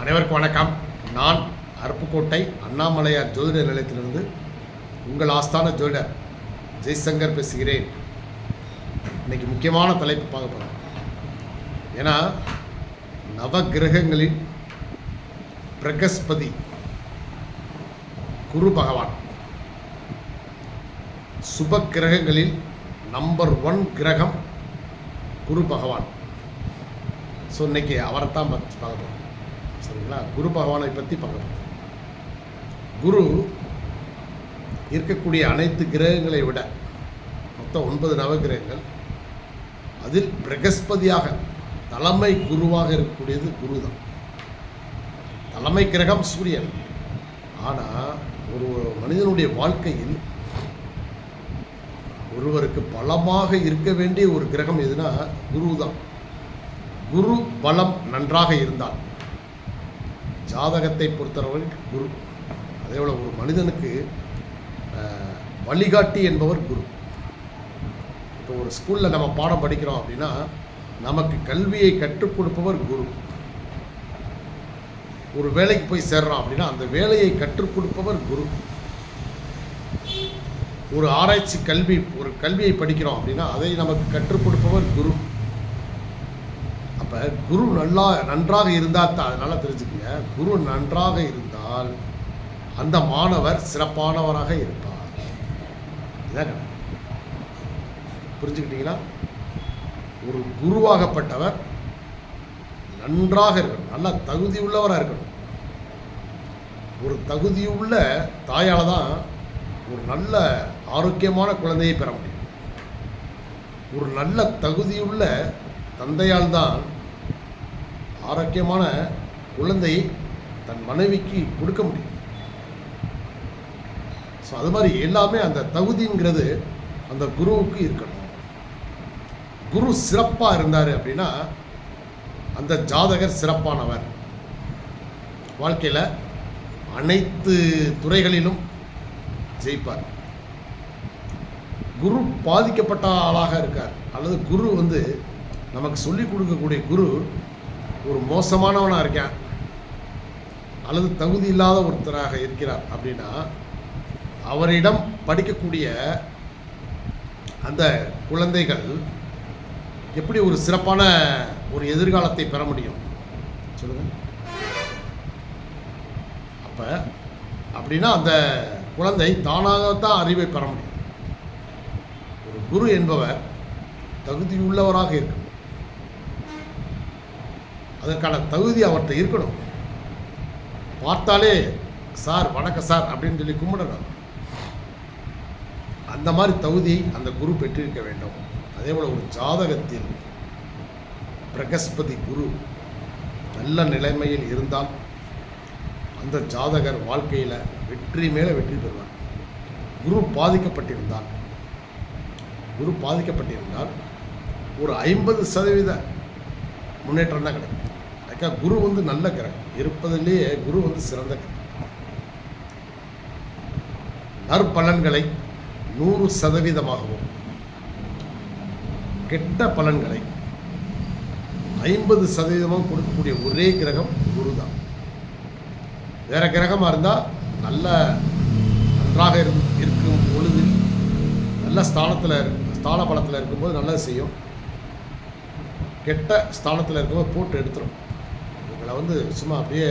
அனைவருக்கும் வணக்கம். நான் அருப்புக்கோட்டை அண்ணாமலையார் ஜோதிட நிலையத்திலிருந்து உங்கள் ஆஸ்தான ஜோதிடர் ஜெய்சங்கர் பேசுகிறேன். இன்றைக்கி முக்கியமான தலைப்பு பார்க்க போகிறோம். ஏன்னா நவகிரகங்களில் பிரகஸ்பதி குரு பகவான், சுப கிரகங்களில் நம்பர் 1 கிரகம் குரு பகவான். ஸோ இன்றைக்கி அவரைத்தான் பார்க்க போகிறோம். சரிங்களா? குரு பகவானை பற்றி பார்க்க போகிறோம். குரு இருக்கக்கூடிய அனைத்து கிரகங்களை விட மொத்தம் 9 நவகிரகங்கள், அதில் பிரகஸ்பதியாக தலைமை குருவாக இருக்கக்கூடியது குரு தான். தலைமை கிரகம் சூரியன். ஆனால் ஒரு மனிதனுடைய வாழ்க்கையில் ஒருவருக்கு பலமாக இருக்க வேண்டிய ஒரு கிரகம் எதுனா குரு தான். குரு பலம் நன்றாக இருந்தால், ஜாதகத்தை பொறுத்தவரை குரு, அதே போல் ஒரு மனிதனுக்கு வழிகாட்டி என்பவர் குரு. இப்போ ஒரு ஸ்கூலில் நம்ம பாடம் படிக்கிறோம் அப்படின்னா நமக்கு கல்வியை கற்றுக் கொடுப்பவர் குரு. ஒரு வேலைக்கு போய் சேர்றோம் அப்படின்னா அந்த வேலையை கற்றுக் கொடுப்பவர் குரு. ஒரு ஆராய்ச்சி ஒரு கல்வியை படிக்கிறோம் அப்படின்னா அதை நமக்கு கற்றுக் கொடுப்பவர் குரு. அப்போ குரு நன்றாக இருந்தால் தான், அதனால் தெரிஞ்சுக்கங்க, குரு நன்றாக இருந்தால் அந்த மாணவர் சிறப்பானவராக இருப்பார். இதான் புரிஞ்சுக்கிட்டீங்களா? ஒரு குருவாகப்பட்டவர் நன்றாக இருக்கணும், நல்ல தகுதியுள்ளவராக இருக்கணும். ஒரு தகுதியுள்ள தாயால் தான் ஒரு நல்ல ஆரோக்கியமான குழந்தையை பெற முடியும். ஒரு நல்ல தகுதியுள்ள தந்தையால் தான் ஆரோக்கியமான குழந்தையை தன் மனைவிக்கு கொடுக்க முடியும். ஸோ அது மாதிரி எல்லாமே அந்த தகுதிங்கிறது அந்த குருவுக்கு இருக்கணும். குரு சிறப்பாக இருந்தார் அப்படின்னா அந்த ஜாதகர் சிறப்பானவர். வாழ்க்கையில் அனைத்து துறைகளிலும் ஜெயிப்பார். குரு பாதிக்கப்பட்ட ஆளாக இருக்கார், அல்லது குரு நமக்கு சொல்லிக் கொடுக்கக்கூடிய குரு ஒரு மோசமானவனாக இருக்கான், அல்லது தகுதி இல்லாத ஒருத்தராக இருக்கிறார் அப்படின்னா அவரிடம் படிக்கக்கூடிய அந்த குழந்தைகள் எப்படி ஒரு சிறப்பான ஒரு எதிர்காலத்தை பெற முடியும் சொல்லுங்க? அப்படின்னா அந்த குழந்தை தானாகத்தான் அறிவை பெற முடியும். ஒரு குரு என்பவர் தகுதியுள்ளவராக இருக்கணும். அதற்கான தகுதி அவர்கிட்ட இருக்கணும். பார்த்தாலே சார் வணக்கம் சார் அப்படின்னு சொல்லி கும்பிடணும். அந்த மாதிரி தகுதியை அந்த குரு பெற்றிருக்க வேண்டும். அதே போல் ஒரு ஜாதகத்தில் பிரகஸ்பதி குரு நல்ல நிலைமையில் இருந்தால் அந்த ஜாதகர் வாழ்க்கையில் வெற்றி மேலே வெற்றி பெறுவார். குரு பாதிக்கப்பட்டிருந்தால் ஒரு 50% முன்னேற்றம் தான் கிடைக்கும். அதுக்காக குரு நல்ல கிரகம் இருப்பதிலேயே குரு சிறந்த கிரகம். நற்பலன்களை 100%, கெட்ட பலன்களை 50% கொடுக்கக்கூடிய ஒரே கிரகம் குரு தான். வேற கிரகமாக இருந்தால் நன்றாக இருக்கும் பொழுது, நல்ல ஸ்தான பலத்தில் இருக்கும்போது நல்லது செய்யும். கெட்ட ஸ்தானத்தில் இருக்கும்போது போட்டு எடுத்துரும். உங்களை சும்மா அப்படியே,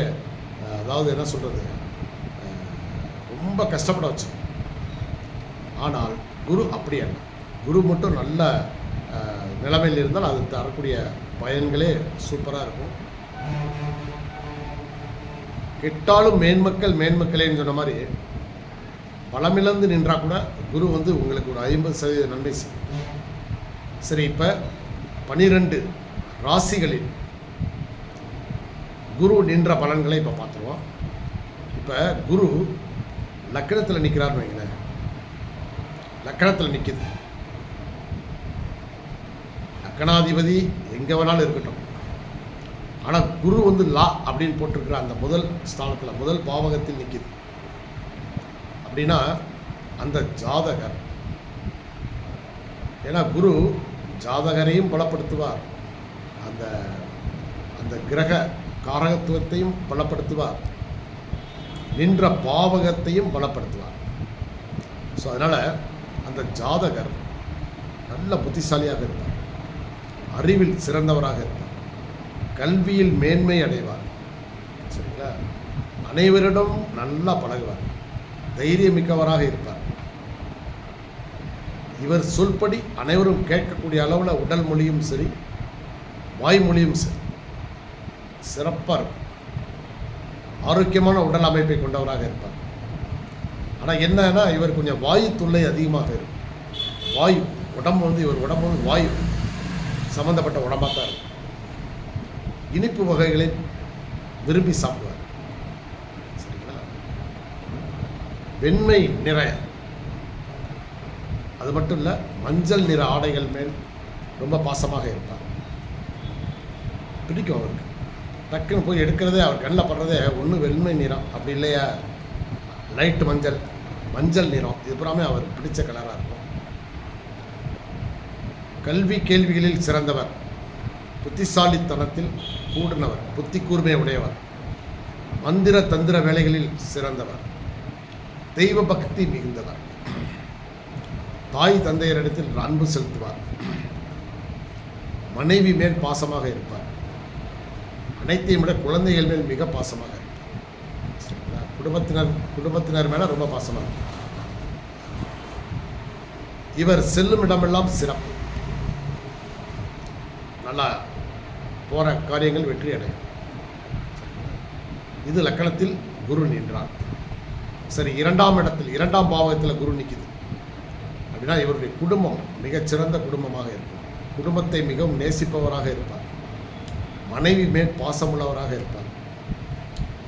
அதாவது என்ன சொல்கிறது, ரொம்ப கஷ்டப்பட வச்சு. ஆனால் குரு அப்படி அல்ல. குரு மட்டும் நல்ல நிலைமையில் இருந்தால் அது தரக்கூடிய பயன்களே சூப்பராக இருக்கும். கெட்டாலும் மேன்மக்களேன்னு சொன்ன மாதிரி பலமிழந்து நின்றால் கூட குரு உங்களுக்கு ஒரு 50% நன்மை செய்யும். சரி, இப்போ 12 ராசிகளில் குரு நின்ற பலன்களை இப்போ பார்த்துருவோம். இப்போ குரு லக்கணத்தில் நிற்கிறார்னு வைங்களேன். லக்கணத்தில் நிற்கிது. லக்கணாதிபதி எங்கே வேணாலும் இருக்கட்டும். ஆனால் குரு லா அப்படின்னு போட்டிருக்கிற அந்த முதல் ஸ்தானத்தில், முதல் பாவகத்தில் நிற்கிது அப்படின்னா அந்த ஜாதகர், ஏன்னா குரு ஜாதகரையும் பலப்படுத்துவார், அந்த அந்த கிரக காரகத்துவத்தையும் பலப்படுத்துவார், நின்ற பாவகத்தையும் பலப்படுத்துவார். ஸோ அதனால் அந்த ஜாதகர் நல்ல புத்திசாலியாக இருப்பார், அறிவில் சிறந்தவராக இருப்பார், கல்வியில் மேன்மை அடைவார். சரிங்களா? அனைவரிடம் நல்லா பழகுவார், தைரியமிக்கவராக இருப்பார். இவர் சொல்படி அனைவரும் கேட்கக்கூடிய அளவில் உடல் மொழியும் சரி, வாய்மொழியும் சரி சிறப்பாக இருக்கும். ஆரோக்கியமான உடல் அமைப்பை கொண்டவராக இருப்பார். ஆனால் என்னன்னா இவர் கொஞ்சம் வாயு தொல்லை அதிகமாக இருக்கும். வாயு உடம்பு வந்து இவர் உடம்பு வந்து வாயு சம்மந்தப்பட்ட உடம்பாக தான் இருக்கும். இனிப்பு வகைகளை விரும்பி சாப்பிடுவார். சரிங்களா? வெண்மை நிற, அது மட்டும் இல்லை, மஞ்சள் நிற ஆடைகள் மேல் ரொம்ப பாசமாக இருப்பார். பிடிக்கும் அவருக்கு. டக்குன்னு போய் எடுக்கிறதே, அவர் கண்ணில் படுறதே ஒன்று வெண்மை நிறம், அப்படி இல்லையா லைட்டு மஞ்சள் நிறம், இது புறாமே அவருக்கு பிடிச்ச கலராக இருக்கும். கல்வி கேள்விகளில் சிறந்தவர், புத்திசாலித்தனத்தில் கூடினவர், புத்தி கூர்மை உடையவர், மந்திர தந்திர வேலைகளில் சிறந்தவர், தெய்வ பக்தி மிகுந்தவர், தாய் தந்தையரிடத்தில் அன்பு செலுத்துவார், மனைவி மேல் பாசமாக இருப்பார், அனைத்தையும் விட குழந்தைகள் மேல் மிக பாசமாக இருப்பார். குடும்பத்தினர் மேல ரொம்ப பாசமாக இருப்பார். இவர் செல்லும் இடமெல்லாம் சிறப்பு, நல்லா போற காரியங்கள் வெற்றி அடையும். இது லக்கணத்தில் குரு நின்றார். சரி, இரண்டாம் இடத்தில், இரண்டாம் பாவகத்தில் குரு நிற்குது அப்படின்னா இவருடைய குடும்பம் மிகச்சிறந்த குடும்பமாக இருக்கும். குடும்பத்தை மிகவும் நேசிப்பவராக இருப்பார், மனைவி மேல் பாசமுள்ளவராக இருப்பார்.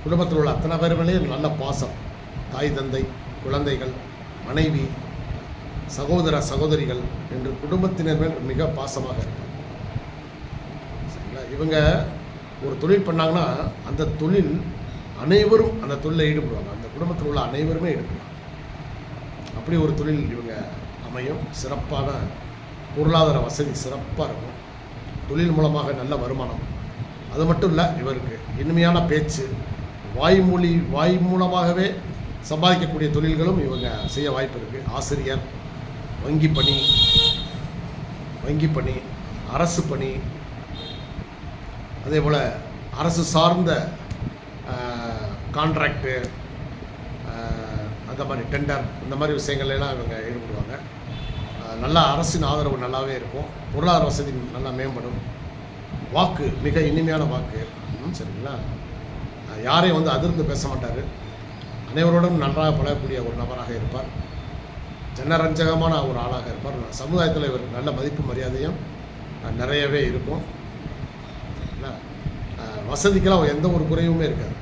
குடும்பத்தில் உள்ள அத்தனை பேர் மேலேயும் நல்ல பாசம், தாய் தந்தை, குழந்தைகள், மனைவி, சகோதர சகோதரிகள் என்று குடும்பத்தினர் மேல் மிக பாசமாக இருப்பார். சரிங்களா? இவங்க ஒரு தொழில் பண்ணாங்கன்னா அந்த தொழில் அனைவரும் அந்த தொழிலில் ஈடுபடுவாங்க, அந்த குடும்பத்தில் உள்ள அனைவருமே ஈடுபடுவாங்க. அப்படி ஒரு தொழில் இவங்க அமையும். சிறப்பான பொருளாதார வசதி சிறப்பாக இருக்கும். தொழில் மூலமாக நல்ல வருமானம். அது மட்டும் இல்லை, இவருக்கு இனிமையான பேச்சு, வாய் மூலமாகவே சம்பாதிக்கக்கூடிய தொழில்களும் இவங்க செய்ய வாய்ப்பு இருக்குது. ஆசிரியர், வங்கி பணி, அரசு பணி, அதே போல் அரசு சார்ந்த கான்ட்ராக்டு, அந்த மாதிரி டெண்டர், இந்த மாதிரி விஷயங்கள்லாம் இவங்க ஈடுபடுவாங்க. நல்லா அரசின் ஆதரவு நல்லாவே இருக்கும். பொருளாதார வசதி நல்லா மேம்படும். வாக்கு மிக இனிமையான வாக்கு. சரிங்களா? யாரையும் வந்து அதிர்ந்து பேச மாட்டார். அனைவரோடும் நன்றாக பழகக்கூடிய ஒரு நபராக இருப்பார். ஜனரஞ்சகமான ஒரு ஆளாக இருப்பார். சமுதாயத்தில் இவர் நல்ல மதிப்பு மரியாதையும் நிறையவே இருக்கும். சரிங்களா? வசதிக்கெல்லாம் எந்த ஒரு குறைவுமே இருக்காது.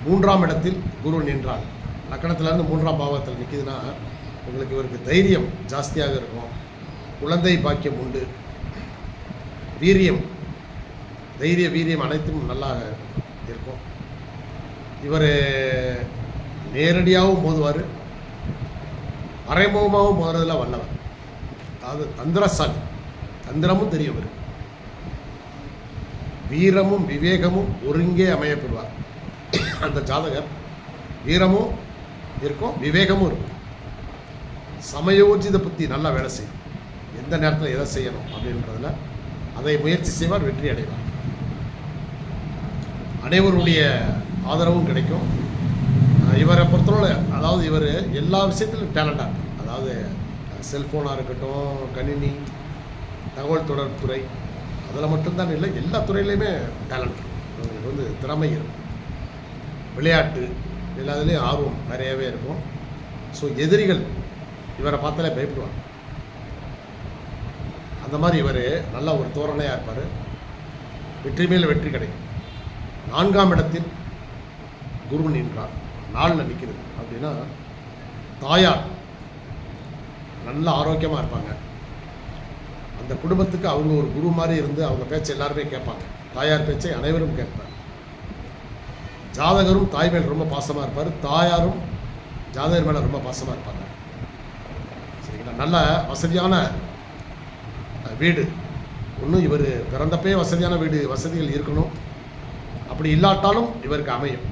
மூன்றாம் இடத்தில் குரு நின்றால், லக்கணத்திலேருந்து மூன்றாம் பாவத்தில் நிற்கிதுன்னா உங்களுக்கு இவருக்கு தைரியம் ஜாஸ்தியாக இருக்கும். குழந்தை பாக்கியம் உண்டு. வீரியம், தைரிய வீரியம் அனைத்தும் நல்லா இருக்கும். இவர் நேரடியாகவும் மோதுவார், மறைமுகமாகவும் மோதுறதுல வல்லவர். அதாவது தந்திரசாலி, தந்திரமும் தெரியும் இவருக்கு. வீரமும் விவேகமும் ஒருங்கே அமையப்படுவார். அந்த ஜாதகர் வீரமும் இருக்கும், விவேகமும் இருக்கும். சமயோஜித புத்தி நல்லா வேலை செய்யும். எந்த நேரத்தில் எதை செய்யணும் அப்படின்றதுல அதை முயற்சி செய்வார், வெற்றி அடைவார். அனைவருடைய ஆதரவும் கிடைக்கும். இவரை பொறுத்தவரை, அதாவது இவர் எல்லா விஷயத்திலும் டேலண்டாக இருக்கும். அதாவது செல்ஃபோனாக இருக்கட்டும், கணினி, தகவல் தொடர்புத்துறை, அதில் மட்டும்தான் இல்லை, எல்லா துறையிலையுமே டேலண்ட் இருக்கும். இவங்களுக்கு வந்து திறமை இருக்கும். விளையாட்டு எல்லாத்துலேயும் ஆர்வம் நிறையவே இருக்கும். ஸோ எதிரிகள் இவரை பார்த்தாலே பயப்படுவாங்க. அந்த மாதிரி இவர் நல்ல ஒரு தோரணையாக இருப்பார். வெற்றி மேல் வெற்றி கிடைக்கும். நான்காம் இடத்தில் குரு நின்றார், நாளில் நிற்கிறது அப்படின்னா தாயார் நல்ல ஆரோக்கியமாக இருப்பாங்க. அந்த குடும்பத்துக்கு அவங்க ஒரு குரு மாதிரி இருந்து அவங்க பேச்சை எல்லாருமே கேட்பாங்க. தாயார் பேச்சை அனைவரும் கேட்பார். ஜாதகரும் தாய் மேல் ரொம்ப பாசமாக இருப்பார், தாயாரும் ஜாதகர் மேலே ரொம்ப பாசமாக இருப்பாங்க. சரிங்களா? நல்ல வசதியான வீடு, ஒன்றும் இவர் பிறந்தப்பே வசதியான வீடு, வசதிகள் இருக்கணும். அப்படி இல்லாட்டாலும் இவருக்கு அமையும்.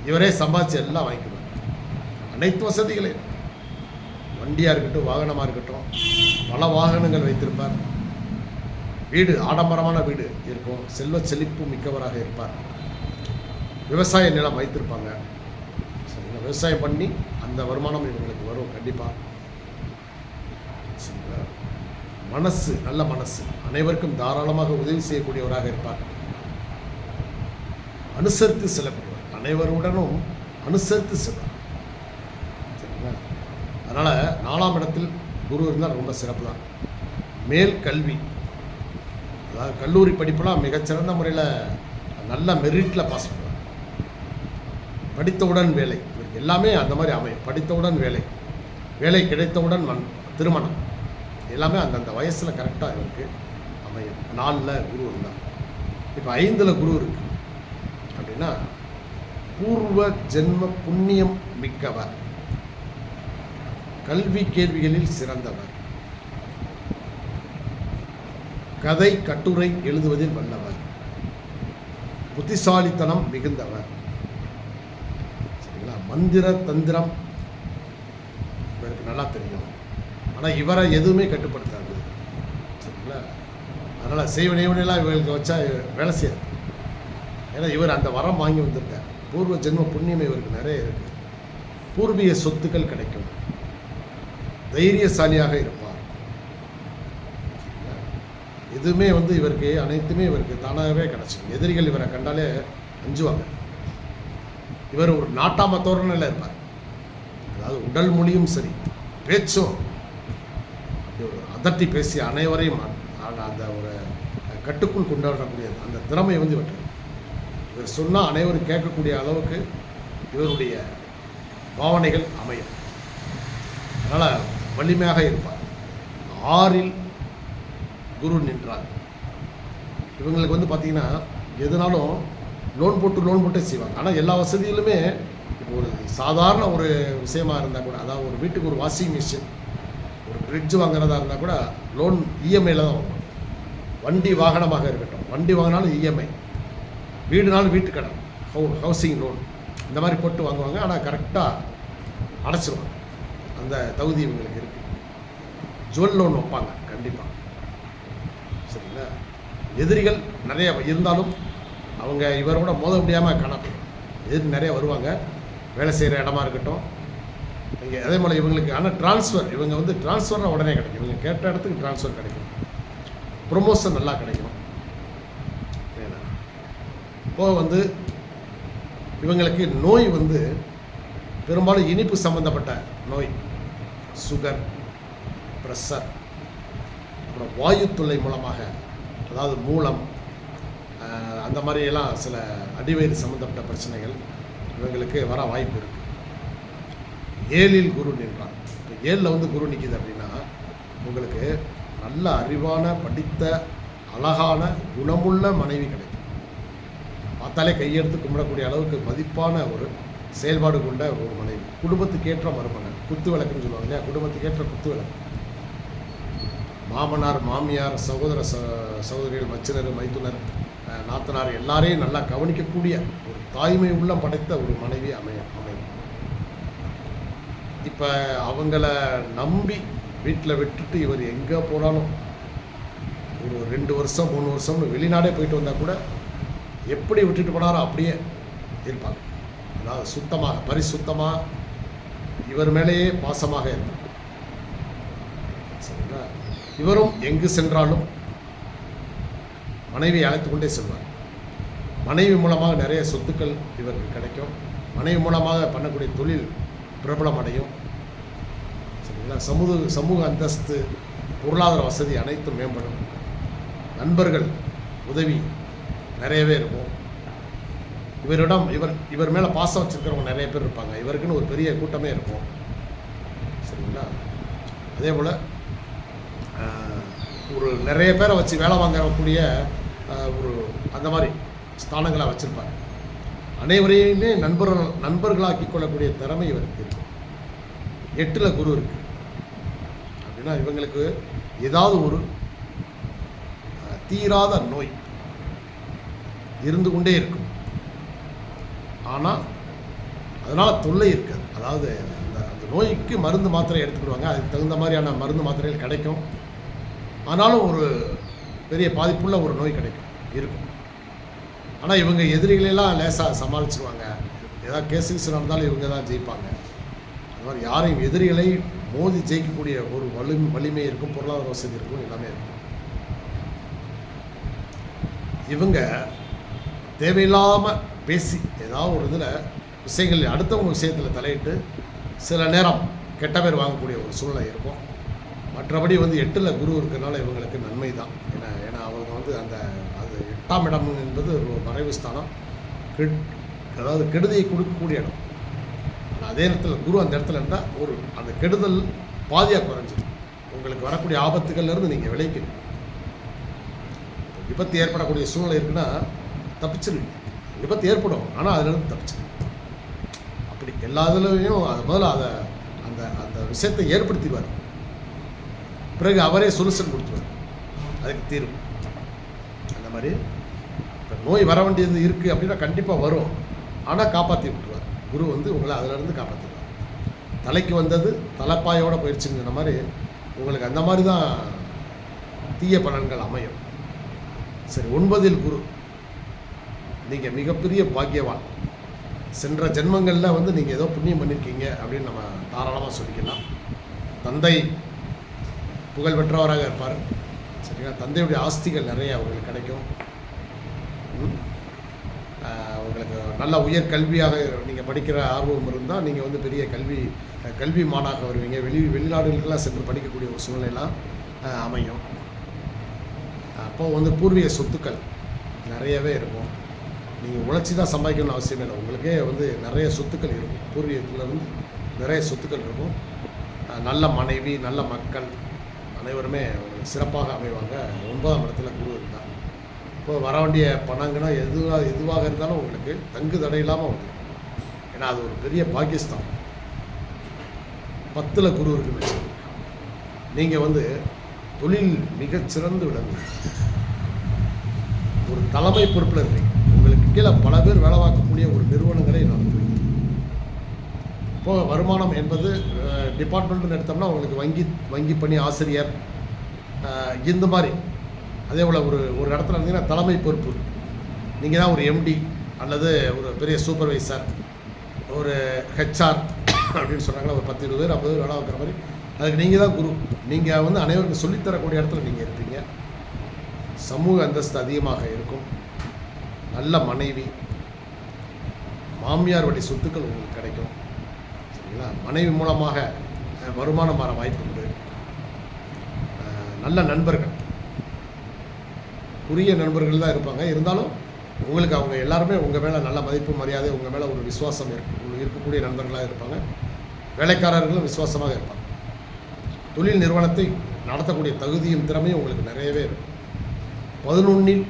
இவரே சம்பாதிச்சு எல்லாம் வாங்கிக்குவார். அனைத்து வசதிகளையும், வண்டியாக இருக்கட்டும், வாகனமாக இருக்கட்டும், பல வாகனங்கள் வைத்திருப்பார். வீடு, ஆடம்பரமான வீடு இருக்கும். செல்வ செழிப்பு மிக்கவராக இருப்பார். விவசாய நிலம் வைத்திருப்பாங்க. சரிங்களா? விவசாயம் பண்ணி அந்த வருமானம் இவங்களுக்கு வரும் கண்டிப்பாக. சரிங்களா? மனசு, நல்ல மனசு, அனைவருக்கும் தாராளமாக உதவி செய்யக்கூடியவராக இருப்பார். அனுசரித்து செல்லக்கூடியவர், அனைவருடனும் அனுசரித்து செல்வார். சரிங்களா? அதனால் 4ஆம் இடத்தில் குரு இருந்தால் ரொம்ப சிறப்பு தான். மேல் கல்வி, அதாவது கல்லூரி படிப்புலாம் மிகச்சிறந்த முறையில் நல்ல மெரிட்டில் பாஸ் பண்ணுவார். படித்தவுடன் வேலை, இவருக்கு எல்லாமே அந்த மாதிரி அமையும். படித்தவுடன் வேலை, வேலை கிடைத்தவுடன் திருமணம், எல்லாமே அந்தந்த வயசில் கரெக்டாக இவருக்கு அமையும். 4ல் குரு இருந்தார். இப்போ 5ல் குரு இருக்கு அப்படின்னா பூர்வ ஜென்ம புண்ணியம் மிக்கவர், கல்வி கேள்விகளில் சிறந்தவர், கதை கட்டுரை எழுதுவதில் வல்லவர், புத்திசாலித்தனம் மிகுந்தவர். சரிங்களா? மந்திர தந்திரம் இவருக்கு நல்லா தெரியும். ஆனால் இவரை எதுவுமே கட்டுப்படுத்தாது. சரிங்களா? அதனால் செய்வனைவனெல்லாம் இவர்களுக்கு வச்சா வேலை செய்யாது. ஏன்னா இவர் அந்த வரம் வாங்கி வந்திருக்கார். பூர்வ ஜென்ம புண்ணியம் இவருக்கு நிறைய இருக்குது. பூர்வீக சொத்துக்கள் கிடைக்கும். தைரியசாலியாக இருப்பார். எதுவுமே இவருக்கு அனைத்துமே இவருக்கு தானாகவே கிடச்சிடும். எதிரிகள் இவரை கண்டாலே அஞ்சுவாங்க. இவர் ஒரு நாட்டாம தோரணையில் இருப்பார். அதாவது உடல் மொழியும் சரி, பேச்சும் அப்படி ஒரு அதட்டி பேசி அனைவரையும் அந்த ஒரு கட்டுக்குள் கொண்டு வரக்கூடியது அந்த திறமை இவர் சொன்னால் அனைவரும் கேட்கக்கூடிய அளவுக்கு இவருடைய பாவனைகள் அமையும். அதனால் வலிமையாக இருப்பார். 6ல் குரு நின்றார். இவங்களுக்கு பார்த்தீங்கன்னா எதுனாலும் லோன் போட்டே செய்வாங்க. ஆனால் எல்லா வசதியிலுமே இப்போ ஒரு சாதாரண ஒரு விஷயமா இருந்தால் கூட, அதாவது ஒரு வீட்டுக்கு ஒரு வாஷிங் மிஷின், ஒரு ஃப்ரிட்ஜ் வாங்குறதா இருந்தால் கூட லோன் இஎம்ஐயில் தான் வாங்குவாங்க. வண்டி வாகனமாக இருக்கட்டும், வண்டி வாங்கினாலும் இஎம்ஐ, வீடுனாலும் வீட்டு கடன், ஹவுசிங் லோன், இந்த மாதிரி போட்டு வாங்குவாங்க. ஆனால் கரெக்டாக அடைச்சிருவாங்க. அந்த தகுதி இவங்களுக்கு இருக்குது. ஜுவல் லோன் வைப்பாங்க கண்டிப்பாக. சரிங்களா? எதிரிகள் நிறைய இருந்தாலும் அவங்க இவரோட மோத முடியாமல் காணப்படும். எதிரி நிறைய வருவாங்க. வேலை செய்கிற இடமா இருக்கட்டும், இங்கே அதே போல் இவங்களுக்கு. ஆனால் ட்ரான்ஸ்ஃபர், இவங்க ட்ரான்ஸ்ஃபர்னால் உடனே கிடைக்கும். இவங்க கேட்ட இடத்துக்கு ட்ரான்ஸ்ஃபர் கிடைக்கும். ப்ரொமோஷன் நல்லா கிடைக்கும். இப்போது இவங்களுக்கு நோய் பெரும்பாலும் இனிப்பு சம்மந்தப்பட்ட நோய், சுகர், ப்ரெஷர், அப்புறம் வாயு தொல்லை மூலமாக, அதாவது மூலம், அந்த மாதிரியெல்லாம் சில அடிவயிறு சம்மந்தப்பட்ட பிரச்சனைகள் இவங்களுக்கு வர வாய்ப்பு இருக்குது. 7ல் குரு நின்றார். இப்போ 7ல் குரு நிற்கிது அப்படின்னா உங்களுக்கு நல்ல அறிவான, படித்த, அழகான, குணமுள்ள மனைவி கிடைக்கும். பார்த்தாலே கையெடுத்து கும்பிடக்கூடிய அளவுக்கு மதிப்பான ஒரு செயல்பாடு கொண்ட ஒரு மனைவி. குடும்பத்துக்கேற்ற மருமகன், குத்து விளக்குன்னு சொல்லுவாங்க இல்லையா? குடும்பத்துக்கேற்ற குத்து விளக்கு. மாமனார், மாமியார், சகோதர சகோதரிகள், மச்சினர், மைத்துனர், நாத்தனார் எல்லாரையும் நல்லா கவனிக்கக்கூடிய ஒரு தாய்மை உள்ளம் படைத்த ஒரு மனைவி அமையும். இப்போ அவங்கள நம்பி வீட்டில் விட்டுட்டு இவர் எங்கே போனாலும் ஒரு 2 வருஷம் 3 வருஷம்னு வெளிநாடே போயிட்டு வந்தால் கூட எப்படி விட்டுட்டு போனாரோ அப்படியே இருப்பாங்க. அதாவது சுத்தமாக, பரிசுத்தமாக, இவர் மேலேயே பாசமாக இருப்பார். சரிங்களா? இவரும் எங்கு சென்றாலும் மனைவியை அழைத்து கொண்டே செல்வார். மனைவி மூலமாக நிறைய சொத்துக்கள் இவருக்கு கிடைக்கும். மனைவி மூலமாக பண்ணக்கூடிய தொழில் பிரபலம் அடையும். சரிங்களா? சமூக அந்தஸ்து, பொருளாதார வசதி அனைத்தும் மேம்படும். நண்பர்கள் உதவி நிறையவே இருக்கும். இவர் மேலே பாசம் வச்சுருக்கிறவங்க நிறைய பேர் இருப்பாங்க. இவருக்குன்னு ஒரு பெரிய கூட்டமே இருக்கும். சரிங்களா? அதே போல் ஒரு நிறைய பேரை வச்சு வேலை வாங்கக்கூடிய ஒரு அந்த மாதிரி ஸ்தானங்களை வச்சுருப்பாங்க. அனைவரையுமே நண்பர்களாக்கி கொள்ளக்கூடிய திறமை இவருக்கு இருக்குது. 8ல் குரு இருக்குது அப்படின்னா இவங்களுக்கு ஏதாவது ஒரு தீராத நோய் இருந்து கொண்டே இருக்கும். ஆனால் அதனால் தொல்லை இருக்காது. அதாவது அந்த அந்த நோய்க்கு மருந்து மாத்திரை எடுத்துக்கிடுவாங்க, அதுக்கு தகுந்த மாதிரியான மருந்து மாத்திரைகள் கிடைக்கும். ஆனாலும் ஒரு பெரிய பாதிப்புள்ள ஒரு நோய் இருக்கும். ஆனால் இவங்க எதிரிகளெல்லாம் லேசாக சமாளிச்சுருவாங்க. ஏதாவது கேஸ் நடந்தாலும் இவங்க தான் ஜெயிப்பாங்க. அது மாதிரி யாரையும் எதிரிகளை மோதி ஜெயிக்கக்கூடிய ஒரு வலிமை இருக்கும், பொருளாதார வசதி இருக்கும், எல்லாமே இருக்கும். இவங்க தேவையில்லாமல் பேசி ஏதாவது ஒரு இதில் விஷயங்கள் அடுத்தவங்க விஷயத்தில் தலையிட்டு சில நேரம் கெட்ட பேர் வாங்கக்கூடிய ஒரு சூழ்நிலை இருக்கும். மற்றபடி 8ல் குரு இருக்கிறதுனால இவங்களுக்கு நன்மை தான். ஏன்னா அவங்க அது 8ஆம் இடம் என்பது ஒரு மறைவு ஸ்தானம், அதாவது கெடுதியை கொடுக்கக்கூடிய இடம். ஆனால் அதே நேரத்தில் குரு அந்த இடத்துல இருந்தால் அந்த கெடுதல் பாதியாக குறைஞ்சிடும். உங்களுக்கு வரக்கூடிய ஆபத்துகள்லேருந்து நீங்கள் விளைவிக்கணும். விபத்து ஏற்படக்கூடிய சூழ்நிலை இருக்குன்னா தப்பிச்சிருவீங்க. விபத்து ஏற்படும், ஆனால் அதிலிருந்து தப்பிச்சிருவீங்க. அப்படி எல்லா இதுலையும் முதல்ல அந்த விஷயத்தை ஏற்படுத்திடுவார். பிறகு அவரே சொல்யூஷன் கொடுத்துருவார், அதுக்கு தீர்வு. அந்த மாதிரி இப்போ நோய் வர வேண்டியது இருக்குது அப்படின்னா கண்டிப்பாக வரும், ஆனால் காப்பாற்றி விட்டுருவார். குரு உங்களை அதிலிருந்து காப்பாற்றிடுவார். தலைக்கு வந்தது தலைப்பாயோடு போயிடுச்சுங்கிற மாதிரி உங்களுக்கு அந்த மாதிரி தான் தீய பலன்கள் அமையும். சரி, 9ல் குரு, நீங்கள் மிகப்பெரிய பாக்கியவான். சென்ற ஜென்மங்களில் நீங்கள் ஏதோ புண்ணியம் பண்ணியிருக்கீங்க அப்படின்னு நம்ம தாராளமாக சொல்லிக்கலாம். தந்தை புகழ்பெற்றவராக இருப்பார். சரிங்களா? தந்தையுடைய ஆஸ்திகள் நிறைய அவங்களுக்கு கிடைக்கும். உங்களுக்கு நல்ல உயர் கல்வியாக நீங்கள் படிக்கிற ஆர்வம் இருந்தால் நீங்கள் பெரிய கல்வி மானாக வருவீங்க. வெளிநாடுகளுக்கெல்லாம் சென்று படிக்கக்கூடிய ஒரு சூழ்நிலையெல்லாம் அமையும். அப்போது பூர்வீக சொத்துக்கள் நிறையவே இருக்கும். நீங்கள் உழைச்சி தான் சம்பாதிக்கணும்னு அவசியமே இல்லை. உங்களுக்கே நிறைய சொத்துக்கள் இருக்கும். பூர்வீகத்தில் நிறைய சொத்துக்கள் இருக்கும். நல்ல மனைவி, நல்ல மக்கள் அனைவருமே சிறப்பாக அமைவாங்க. 9ஆம் இடத்துல குரு இருந்தால் இப்போ வர வேண்டிய பணங்கன்னா எதுவாக இருந்தாலும் உங்களுக்கு தங்கு தடை இல்லாமல் வந்துடும். ஏன்னா அது ஒரு பெரிய பாகிஸ்தான். 10ல் குரு இருக்குன்னு நீங்கள் தொழில் மிகச்சிறந்து விளங்குங்க. ஒரு தலைமை பொறுப்பில் இருப்பீங்க. உங்களுக்கு கீழே பல பேர் வேலை பார்க்கக்கூடிய ஒரு நிறுவனங்களை நடத்துவீங்க. இப்போது வருமானம் என்பது டிபார்ட்மெண்ட்டுன்னு எடுத்தோம்னா உங்களுக்கு வங்கி பணி, ஆசிரியர், இந்த மாதிரி. அதே போல் ஒரு இடத்துல இருந்தீங்கன்னா தலைமை பொறுப்பு. நீங்கள் தான் ஒரு எம்டி அல்லது ஒரு பெரிய சூப்பர்வைசர், ஒரு ஹெச்ஆர் அப்படின்னு சொன்னாங்களா, ஒரு 10-20 பேர் 50 பேர் வேலை வைக்கிற மாதிரி. அதுக்கு நீங்கள் தான் குரு. நீங்கள் அனைவருக்கும் சொல்லித்தரக்கூடிய இடத்துல நீங்கள் இருப்பீங்க. சமூக அந்தஸ்து அதிகமாக இருக்கும். நல்ல மனைவி, மாமியார் வழி சொத்துக்கள் உங்களுக்கு கிடைக்கும். சரிங்களா? மனைவி மூலமாக வருமானம் வர வாய்ப்பு உண்டு. நல்ல நண்பர்கள், உரிய நண்பர்கள் தான் இருப்பாங்க. இருந்தாலும் உங்களுக்கு அவங்க எல்லாருமே உங்கள் மேலே நல்ல மதிப்பு, மரியாதை, உங்கள் மேலே ஒரு விசுவாசம் இருக்கக்கூடிய நண்பர்களாக இருப்பாங்க. வேலைக்காரர்களும் விசுவாசமாக இருப்பாங்க. தொழில் நிறுவனத்தை நடத்தக்கூடிய தகுதியும் திறமையும் உங்களுக்கு நிறையவே இருக்கும். 11ல்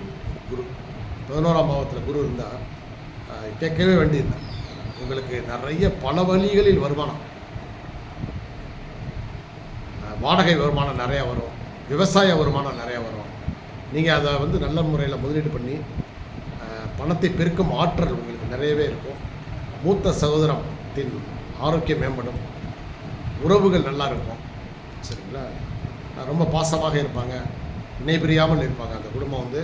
குரு, 11ஆம் பாவத்தில் குரு இருந்தால் கேட்கவே வேண்டியதில்லை. உங்களுக்கு நிறைய பல வழிகளில் வருமானம், வாடகை வருமானம் நிறையா வரும், விவசாய வருமானம் நிறையா வரும். நீங்கள் அதை நல்ல முறையில் முதலீடு பண்ணி பணத்தை பெருக்கும் ஆற்றல் உங்களுக்கு நிறையவே இருக்கும். மூத்த சகோதரத்தின் ஆரோக்கியம் மேம்படும். உறவுகள் நல்லா இருக்கும். சரிங்களா? ரொம்ப பாசமாக இருப்பாங்க, இணை பிரியாமல் இருப்பாங்க. அந்த குடும்பம்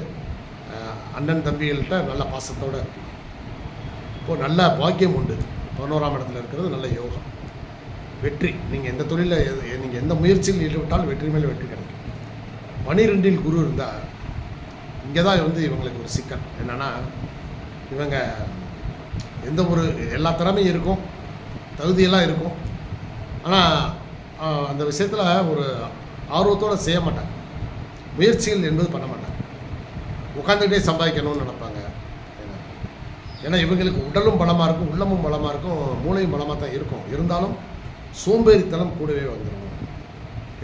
அண்ணன் தம்பிகள்கிட்ட நல்ல பாசத்தோடு இருப்பீங்க. இப்போது நல்ல பாக்கியம் உண்டு. 11ஆம் இடத்துல இருக்கிறது நல்ல யோகம். வெற்றி, நீங்கள் எந்த தொழிலில் நீங்கள் எந்த முயற்சியில் ஈடுபட்டாலும் வெற்றி மேலே வெற்றி கிடைக்கும். 12ல் குரு இருந்தால் இங்கே தான் இவங்களுக்கு ஒரு சிக்கல் என்னென்னா, இவங்க எல்லா திறமையும் இருக்கும், தகுதியெல்லாம் இருக்கும். ஆனால் அந்த விஷயத்தில் ஒரு ஆர்வத்தோடு செய்ய மாட்டாங்க. முயற்சிகள் என்பது பண்ண மாட்டாங்க. உட்காந்துக்கிட்டே சம்பாதிக்கணும்னு நினைப்பாங்க. ஏன்னா இவங்களுக்கு உடலும் பலமாக இருக்கும், உள்ளமும் பலமாக இருக்கும், மூளையும் பலமாக தான் இருக்கும். இருந்தாலும் சோம்பேறித்தனம் கூடவே வந்துடும்.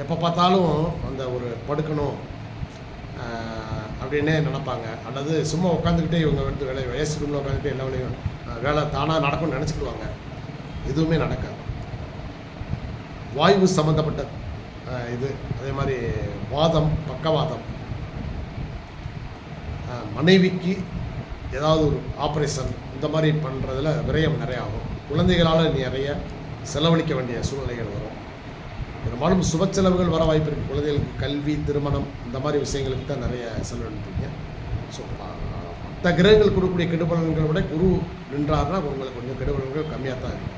எப்போ பார்த்தாலும் ஒரு படுக்கணும் அப்படின்னே நினைப்பாங்க. அல்லது சும்மா உட்காந்துக்கிட்டே இவங்க ஏசி ரூமில் உட்காந்துக்கிட்டே எல்லா வேலையும் வேலை தானாக நடக்கும்னு நினச்சிக்கிடுவாங்க. எதுவுமே நடக்காது. வாயு சம்மந்தப்பட்ட அதே மாதிரி வாதம், பக்கவாதம், மனைவிக்கு ஏதாவது ஒரு ஆப்ரேஷன் இந்த மாதிரி பண்ணுறதுல விரயம் நிறைய ஆகும். குழந்தைகளால் நிறைய செலவழிக்க வேண்டிய சூழ்நிலைகள் வரும். பெரும்பாலும் சுப செலவுகள் வர வாய்ப்பு இருக்குது. குழந்தைகளுக்கு கல்வி, திருமணம் இந்த மாதிரி விஷயங்களுக்கு தான் நிறைய செலவழிப்பீங்க. ஸோ மற்ற கிரகங்கள் கொடுக்கக்கூடிய கெடுபலன்களை விட குரு நின்றாருன்னா உங்களுக்கு கொஞ்சம் கெடுபலன்கள் கம்மியாக தான் இருக்கும்.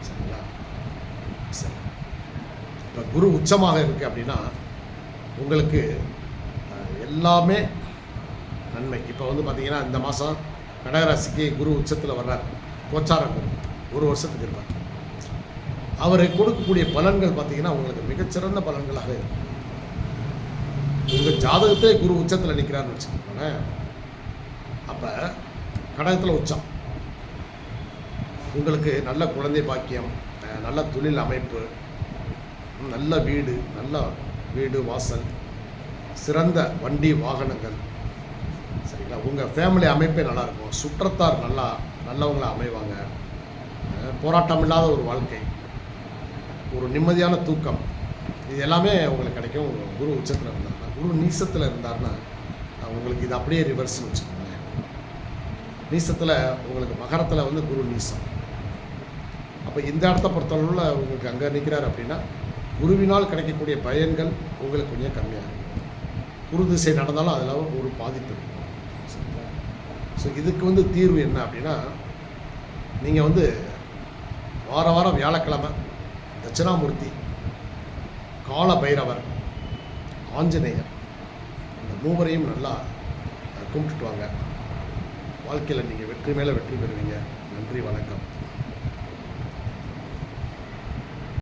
சரிங்களா? சரி. இப்போ குரு உச்சமாக இருக்குது அப்படின்னா உங்களுக்கு எல்லாமே நன்மை. இப்போ வந்து பார்த்திங்கன்னா இந்த மாதம் கடகராசிக்கு குரு உச்சத்தில் வர்றார். கோச்சார குரு ஒரு வருஷத்துக்கு இருப்பார். அவர் கொடுக்கக்கூடிய பலன்கள் பார்த்திங்கன்னா உங்களுக்கு மிகச்சிறந்த பலன்களாக இருக்கும். உங்கள் ஜாதகத்தை குரு உச்சத்தில் நிற்கிறாருன்னு வச்சுக்கோங்களேன். அப்போ கடகத்தில் உச்சம் உங்களுக்கு நல்ல குழந்தை பாக்கியம், நல்ல தொழில் அமைப்பு, நல்ல வீடு வாசல், சிறந்த வண்டி வாகனங்கள். சரிங்களா? உங்கள் ஃபேமிலி அமைப்பே நல்லாயிருக்கும். சுற்றத்தார் நல்லவங்களாக அமைவாங்க. போராட்டம் இல்லாத ஒரு வாழ்க்கை, ஒரு நிம்மதியான தூக்கம், இது எல்லாமே உங்களுக்கு கிடைக்கும். குரு உச்சத்தில் இருந்தார்னா. குரு நீசத்தில் இருந்தார்னா உங்களுக்கு இது அப்படியே ரிவர்ஸ்னு வச்சுக்கோங்களேன். நீசத்தில் உங்களுக்கு மகரத்தில் வந்து குரு நீசம். அப்போ இந்த இடத்த பொறுத்தளவில் உங்களுக்கு அங்கே நிற்கிறார் அப்படின்னா குருவினால் கிடைக்கக்கூடிய பயன்கள் உங்களுக்கு கொஞ்சம் கம்மியாக இருக்கும். குரு திசை நடந்தாலும் அதில் ஒரு பாதிப்பு இருக்கும். சரிங்களா? ஸோ இதுக்கு வந்து தீர்வு என்ன அப்படின்னா, நீங்கள் வந்து வாரம் வியாழக்கிழமை தட்சிணாமூர்த்தி, கால பைரவர், ஆஞ்சநேயர் இந்த மூவரையும் நல்லா கும்பிட்டுட்டு வாங்க. வாழ்க்கையில் நீங்கள் வெற்றி மேலே வெற்றி பெறுவீங்க. நன்றி, வணக்கம்.